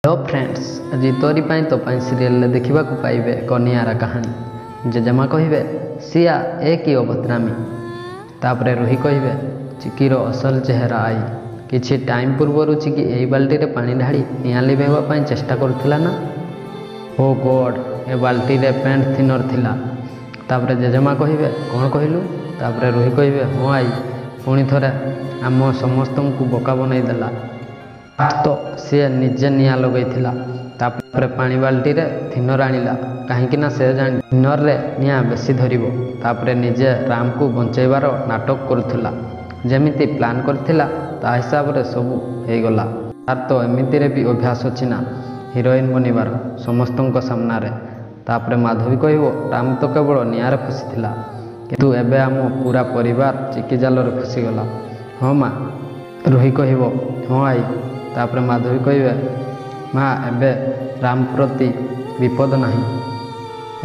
Hello friends, आज तोरी पाई तो पाई सीरियल देखा पाइबे एक निआरा कहानी। जेजेमा कहे सिया ए कि अभद्रामी, तापरे रुही कहे चिकीर असल चेहरा आई। किछि टाइम पूर्वर चिकी यही बाल्टी रे पानी ढाड़ी निआं लिभेवा चेष्टा करुला ना। ओ गॉड, ए बाल्टी रे पेंट थिनर थिला। तापरे जेजेमा कहे कौन कहलु? तापरे रुही कहे हाँ आई, पुणी थरे आम समस्त को बोका बनई देला। तो सी निजे निआं लगई तापरे पानी बाल्टी रे थिनर आनिला, कहीं से जानी थिनर रे निआं बेसी धरिबो। तापरे निजे राम को बंचेबार नाटक करुला, जेमिति प्लान करथिला ता हिसाब रे सब हो गला। तार तो एमिति रे भी अभ्यास अछि ना हिरोइन बनिबार समस्तों सामना रे। तापरे माधवी कहबो राम तो केवल निआं रे फसीथिला, किंतु एबे आम पूरा परिवार चिकी जाल रे फसीगला। हाँ माँ, रुही कहबो हाँ आई। तापरे माधवी कहे माँ एबे राम प्रति विपद नहीं,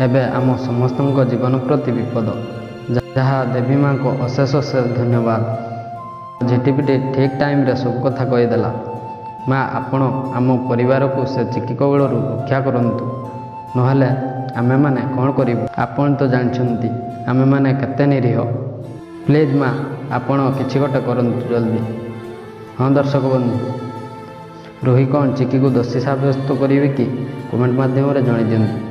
एबे आम समस्त जीवन प्रति विपद। जहाँ देवी माँ को अशेष अशेष धन्यवाद। झिटिपिटी ठीक टाइम रे सब कथा कहीदेला। माँ आपण आम परिवार को से चिकी कबल रक्षा करंतु, नहले आमे माने कौन करिबु? आपण तो जानछंती आमे माने केते निरीह। प्लीज माँ आपण किछि गोटे करंतु जल्दी। हाँ दर्शक बंधु, रुही कौन चिकी को दोषी साब्यस्त करेंगे कि कमेंट माध्यम जन दियंतु।